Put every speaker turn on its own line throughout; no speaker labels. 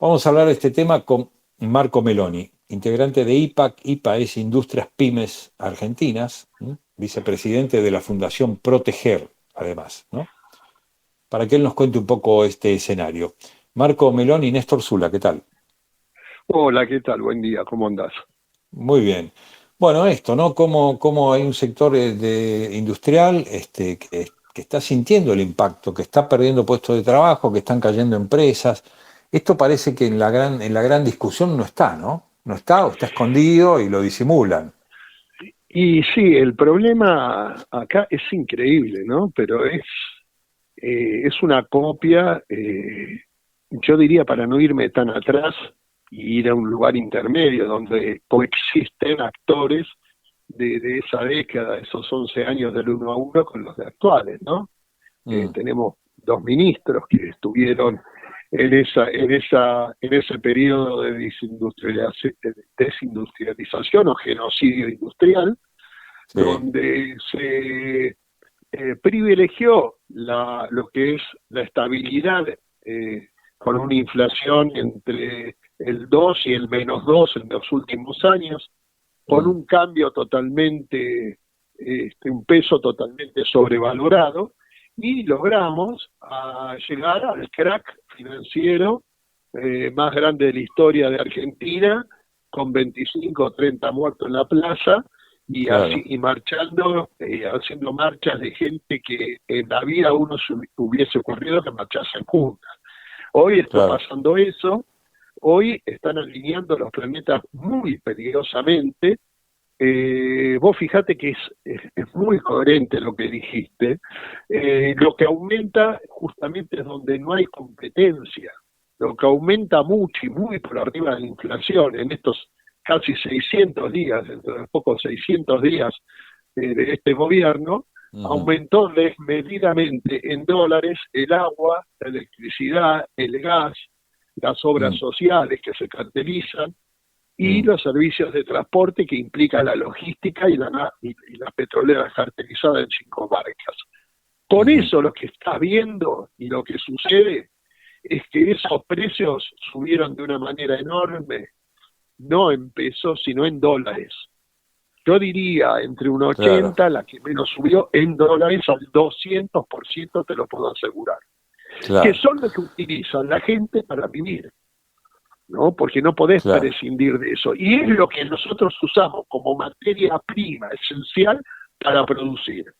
Vamos a hablar de este tema con Marco Meloni, integrante de IPAC. IPA es Industrias Pymes Argentinas, ¿no? Vicepresidente de la Fundación Proteger, además, ¿no? Para que él nos cuente un poco este escenario. Marco Meloni, Néstor Zula, ¿qué tal?
Hola, ¿qué tal? Buen día, ¿cómo andás?
Muy bien. Bueno, esto, ¿no? Cómo hay un sector industrial que está sintiendo el impacto, que está perdiendo puestos de trabajo, que están cayendo empresas. Esto parece que en la gran discusión no está, ¿no? No está o está escondido y lo disimulan.
Y sí, el problema acá es increíble, ¿no? Pero es una copia, yo diría para no irme tan atrás y ir a un lugar intermedio donde coexisten actores de esa década, esos 11 años del uno a uno con los de actuales, ¿no?
Mm,
Tenemos dos ministros que estuvieron en ese periodo de desindustrialización o genocidio industrial,
sí.
donde se privilegió lo que es la estabilidad con una inflación entre el 2 y el -2 en los últimos años, con
Mm,
un cambio un peso totalmente sobrevalorado, y logramos llegar al crack financiero más grande de la historia de Argentina, con 25 o 30 muertos en la plaza, y así
claro,
y marchando, haciendo marchas de gente que en la vida uno se hubiese ocurrido que marchasen juntas. Hoy está
claro.
pasando eso. Hoy están alineando los planetas muy peligrosamente. Vos fijate que es muy coherente lo que dijiste. Lo que aumenta justamente es donde no hay competencia. Lo que aumenta mucho y muy por arriba de la inflación en estos casi 600 días, dentro de pocos 600 días de este gobierno,
Ujú,
aumentó desmedidamente en dólares el agua, la electricidad, el gas, las obras
mm,
sociales que se cartelizan, y
mm,
los servicios de transporte que implica la logística y las petroleras cartelizadas en 5 marcas. Con
ujú,
eso lo que estás viendo y lo que sucede es que esos precios subieron de una manera enorme, no en pesos, sino en dólares. Yo diría entre un
claro,
80, la que menos subió en dólares, al 200% te lo puedo asegurar. Que
claro,
son los que utilizan la gente para vivir, ¿no? Porque no podés
claro,
prescindir de eso. Y es lo que nosotros usamos como materia prima esencial para producir.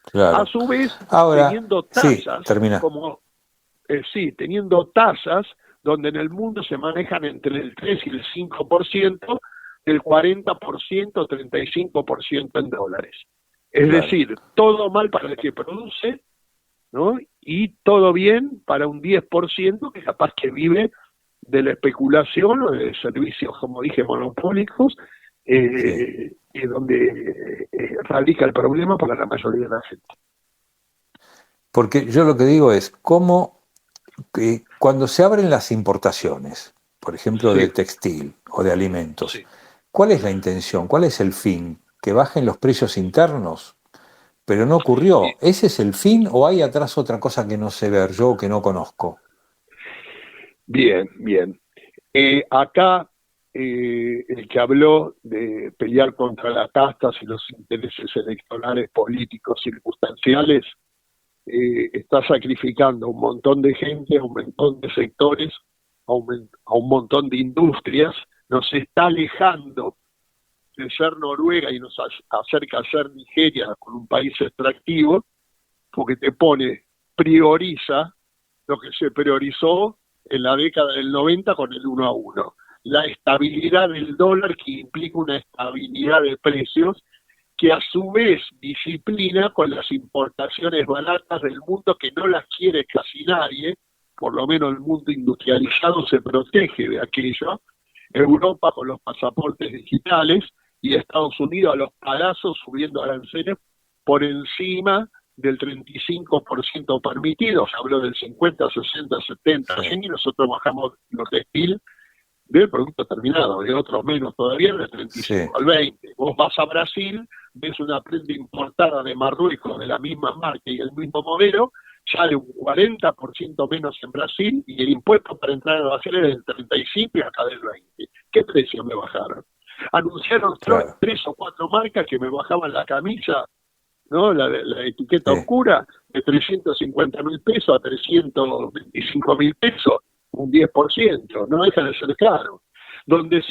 A
claro.
su vez,
Ahora,
teniendo
sí,
tasas,
termina.
como, sí, teniendo tasas donde en el mundo se manejan entre el 3 y el 5%, el 40%, 35% en dólares. Es
Claro.
decir, todo mal para el que produce, ¿no? Y todo bien para un 10% que capaz que vive de la especulación o de servicios, como dije, monopólicos,
Sí,
y donde radica el problema para la mayoría de la gente.
porque yo lo que digo es cómo cuando se abren las importaciones, por ejemplo,
Sí,
de textil o de alimentos,
sí.
¿cuál es la intención? ¿Cuál es el fin? ¿Que bajen los precios internos? Pero no ocurrió. ¿Ese es el fin o hay atrás otra cosa que no sé ver yo o que no conozco?
Bien, bien. Acá el que habló de pelear contra las castas y los intereses electorales políticos circunstanciales está sacrificando a un montón de gente, a un montón de sectores, a un montón de industrias, nos está alejando de ser Noruega y nos acerca a ser Nigeria con un país extractivo, porque prioriza lo que se priorizó en la década del 90 con el 1 a 1. La estabilidad del dólar, que implica una estabilidad de precios que a su vez disciplina con las importaciones baratas del mundo, que no las quiere casi nadie. Por lo menos el mundo industrializado se protege de aquello. Europa con los pasaportes digitales, y Estados Unidos a los palazos subiendo aranceles por encima del 35% permitido. Se habló del 50, 60, 70,
Sí,
100, y nosotros bajamos los textil del producto terminado, de otros menos todavía, del
sí,
35 al 20. Vos vas a Brasil, ves una prenda importada de Marruecos de la misma marca y el mismo modelo, sale un 40% menos en Brasil y el impuesto para entrar a Brasil es del 35 y acá del 20. ¿Qué precio me bajaron? Anunciaron
claro,
3 o 4 marcas que me bajaban la camisa, ¿no? La etiqueta
sí.
oscura de 350.000 pesos a 325.000 pesos, un 10%, no deja de ser caro. Donde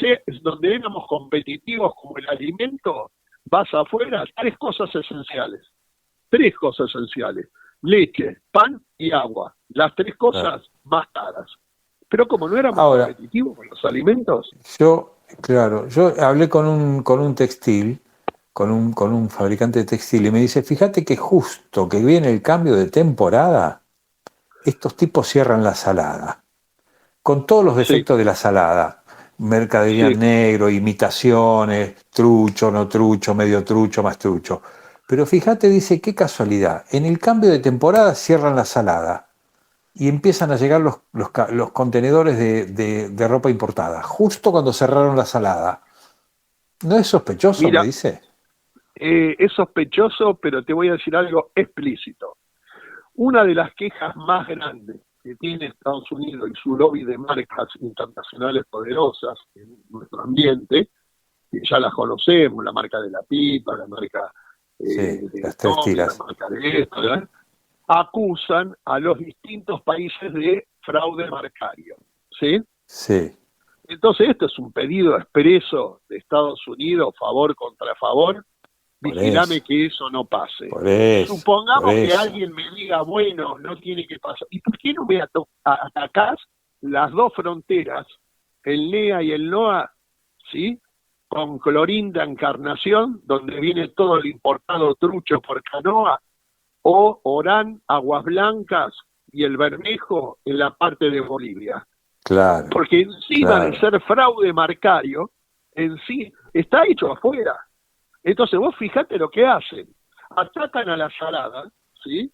éramos competitivos como el alimento, vas afuera, tres cosas esenciales, leche, pan y agua, las tres
Claro.
cosas más caras. Pero como no éramos
Ahora,
competitivos con los alimentos,
yo hablé con un textil, con un fabricante de textil, y me dice, fíjate que justo que viene el cambio de temporada, estos tipos cierran la salada, con todos los
sí,
defectos de la salada, mercadería
sí,
negro, imitaciones, trucho, no trucho, medio trucho, más trucho. Pero fíjate, dice, qué casualidad, en el cambio de temporada cierran la salada y empiezan a llegar los contenedores de ropa importada, justo cuando cerraron la salada. ¿No es sospechoso, me
mira,
dice?
es sospechoso, pero te voy a decir algo explícito. Una de las quejas más grandes que tiene Estados Unidos y su lobby de marcas internacionales poderosas en nuestro ambiente, que ya las conocemos, la marca de la pipa, la marca
Sí,
de
las tres
Tommy, la
tiras.
marca de esto, ¿verdad? Acusan a los distintos países de fraude marcario, ¿sí?
Sí,
Entonces, esto es un pedido expreso de Estados Unidos, favor contra favor,
por eso,
vigilame que eso no pase.
por eso, por
Supongamos que
eso.
alguien me diga, bueno, no tiene que pasar. ¿Y por qué no me atacás las dos fronteras, el NEA y el NOA, ¿sí? Con Clorinda Encarnación, donde viene todo el importado trucho por canoa, o Orán, Aguas Blancas y el Bermejo en la parte de Bolivia.
Claro,
Porque encima de
claro.
ser fraude marcario, en sí está hecho afuera. Entonces vos fijate lo que hacen. Atacan a la salada, ¿sí?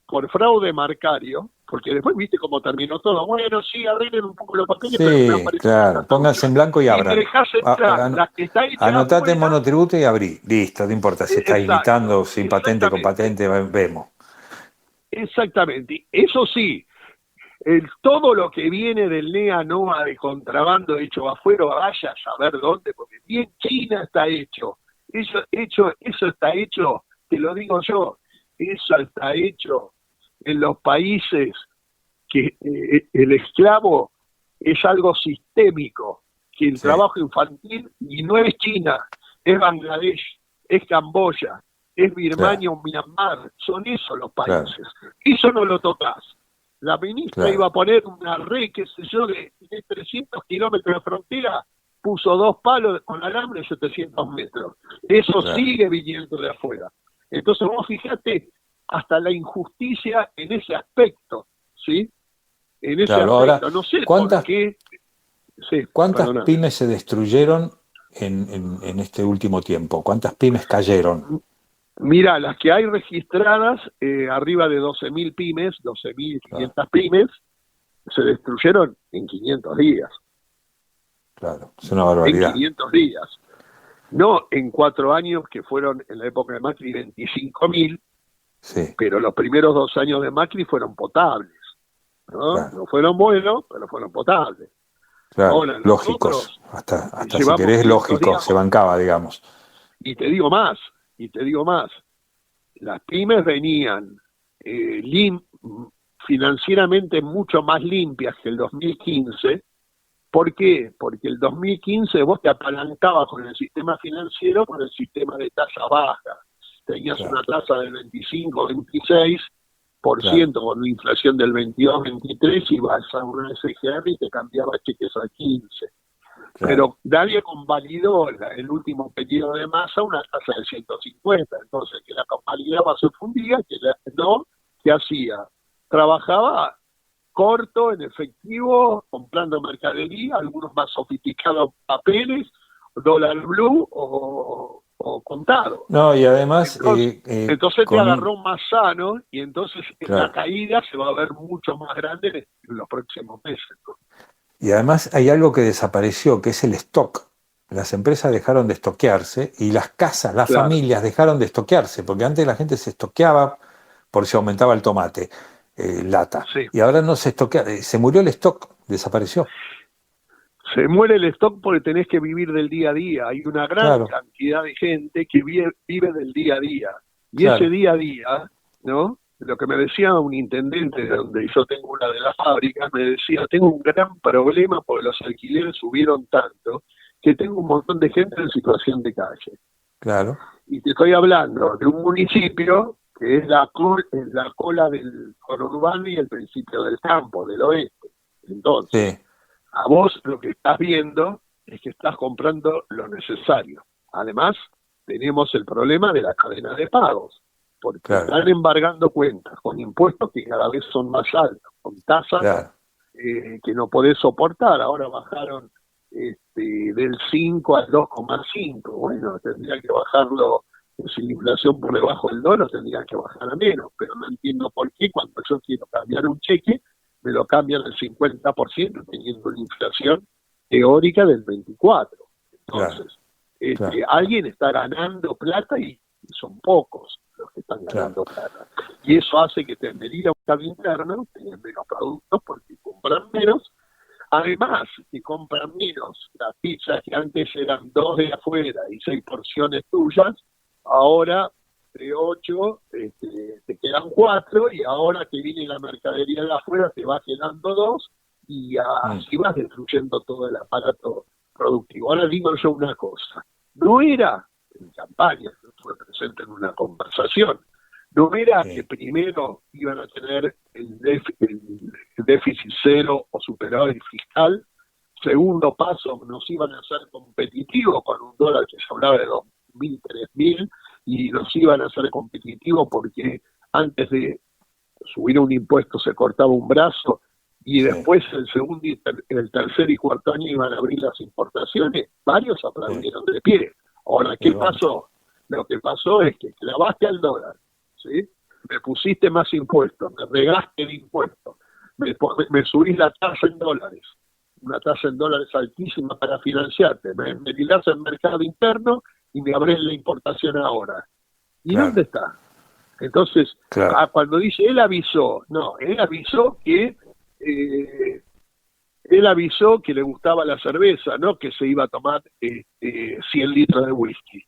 Por fraude marcario, porque después viste cómo terminó todo. Bueno, sí, arreglen un poco los papeles, pero me
Sí,
aparece que está
claro.
todo
Pónganse
bien.
en blanco y
Y me
abran.
dejás entrar la que está hecha
Anotate en
afuera,
monotributo y abrí. Listo, no importa si estás imitando
exacto,
sin patente, con
exactamente,
patente, vemos.
exactamente. Eso sí, todo lo que viene del NEA NOA de contrabando hecho afuera, vaya a saber dónde, porque bien China está hecho. Eso está hecho, te lo digo yo, eso está hecho en los países que el esclavo es algo sistémico, que el
Sí,
trabajo infantil, y no es China, es Bangladesh, es Camboya, es
claro,
Birmania o Myanmar, son esos los
claro,
países. Eso no lo tocas. La ministra iba
claro,
a poner una red, qué sé yo, de 300 kilómetros de frontera, puso 2 palos con alambre de 700 metros. Eso
claro.
sigue viniendo de afuera. Entonces vos fijate hasta la injusticia en ese aspecto, ¿sí? En ese
Claro, ahora,
aspecto. No sé por
¿cuántas,
qué. Sí,
cuántas
perdóname.
pymes se destruyeron en este último tiempo? ¿Cuántas pymes cayeron?
Mira, las que hay registradas, arriba de 12.000 pymes,
Claro,
12.500 pymes, se destruyeron en 500 días.
claro, es una
En
barbaridad.
500 días. No en 4 años, que fueron en la época de Macri 25.000,
Sí,
pero los primeros 2 años de Macri fueron potables. ¿No?
claro,
No fueron buenos, pero fueron potables.
claro.
Ahora,
Lógicos.
nosotros
Hasta si
llevamos
querés
500
lógico,
días,
se bancaba, digamos.
y te digo más, y te digo más, las pymes venían lim financieramente mucho más limpias que el 2015. ¿Por qué? Porque el 2015 vos te apalancabas con el sistema financiero, con el sistema de tasa baja. Tenías una
Claro,
tasa del 25-26%
claro,
con una inflación del 22-23 y vas a una SGR y te cambiaba cheques a 15.
claro.
Pero nadie convalidó el último pedido de masa una tasa de 150. Entonces, que la convalidaba se fundía, no, ¿qué hacía? Trabajaba corto, en efectivo, comprando mercadería, algunos más sofisticados papeles, dólar blue o contado.
No, y además,
Entonces te agarró más sano y entonces la
claro,
caída se va a ver mucho más grande en los próximos meses, ¿no?
y además hay algo que desapareció, que es el stock. Las empresas dejaron de estoquearse y las casas, las
Claro,
familias dejaron de estoquearse, porque antes la gente se estoqueaba por si aumentaba el tomate. lata.
Sí.
Y ahora no se estoquea, se murió el stock, desapareció.
Se muere el stock porque tenés que vivir del día a día. Hay una gran
Claro,
cantidad de gente que vive del día a día. Y ese
claro,
día a día, ¿no? Lo que me decía un intendente de donde yo tengo una de las fábricas, me decía, tengo un gran problema porque los alquileres subieron tanto que tengo un montón de gente en situación de calle.
claro.
Y te estoy hablando de un municipio que es la cola del conurbano y el principio del campo, del oeste. Entonces,
Sí,
a vos lo que estás viendo es que estás comprando lo necesario. Además, tenemos el problema de la cadena de pagos, porque
claro,
están embargando cuentas con impuestos que cada vez son más altos, con tasas
claro,
que no podés soportar. Ahora bajaron del 5 al 2,5. Bueno, tendría que bajarlo, si la inflación por debajo del dólar, tendría que bajar a menos, pero no entiendo por qué cuando yo quiero cambiar un cheque, me lo cambian al 50% teniendo una inflación teórica del 24%.
claro,
Entonces,
claro,
alguien está ganando plata y son pocos los que están
claro,
ganando plata. Y eso hace que tendería a un mercado interno, tengan menos productos porque compran menos. Además, que compran menos las pizzas que antes eran 2 de afuera y 6 porciones tuyas, ahora de 8 te quedan 4 y ahora que viene la mercadería de afuera te va quedando 2 y
mm,
así vas destruyendo todo el aparato productivo. Ahora digo yo una cosa, no era en campaña, yo estuve presente en una conversación, no era que
sí,
primero iban a tener el déficit cero o superávit fiscal, segundo paso nos iban a hacer competitivos con un dólar que se hablaba de 2.000, 3.000, y nos iban a hacer competitivos porque antes de subir un impuesto se cortaba un brazo y
sí,
después el segundo, el tercer y cuarto año iban a abrir las importaciones, varios
sí,
aplaudieron de pie. Ahora,
y
¿qué
bueno,
pasó? Lo que pasó es que clavaste al dólar, ¿sí? Me pusiste más impuestos, me regaste el impuesto, me subís la tasa en dólares, una tasa en dólares altísima para financiarte, me tirás al mercado interno y me abrés la importación ahora. ¿Y dónde
claro,
está? Entonces,
claro,
cuando dice él avisó, no, él avisó que le gustaba la cerveza, no que se iba a tomar 100 litros de whisky.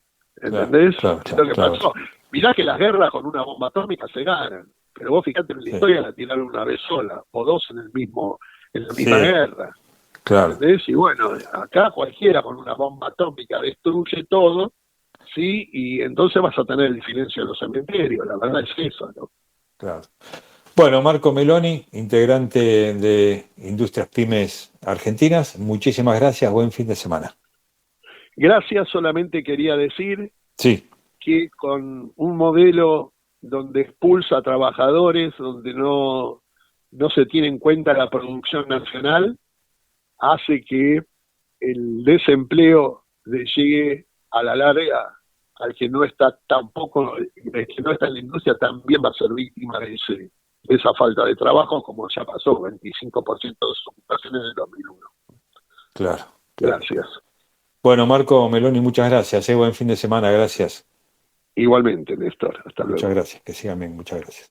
claro,
¿Entendés?
claro,
Es lo
claro,
que
claro,
pasó. Mirá que las guerras con una bomba atómica se ganan, pero vos fíjate en la
sí,
historia la tiraron una vez sola, o dos en la misma
sí,
guerra.
claro.
¿Entendés? Y bueno, acá cualquiera con una bomba atómica destruye todo, ¿sí? Y entonces vas a tener el silencio de los cementerios, la verdad es eso, ¿no?
Claro. Bueno, Marco Meloni, integrante de Industrias Pymes Argentinas, muchísimas gracias, buen fin de semana.
Gracias, solamente quería decir
Sí,
que con un modelo donde expulsa a trabajadores, donde no se tiene en cuenta la producción nacional, hace que el desempleo le llegue a la larga al que no está tampoco, el que no está en la industria también va a ser víctima de esa falta de trabajo, como ya pasó, 25% de desocupación en el 2001.
claro, claro,
Gracias.
claro. Bueno, Marco Meloni, muchas gracias, buen fin de semana, gracias.
Igualmente, Néstor. Hasta
Muchas
luego.
gracias, que sigan bien, muchas gracias.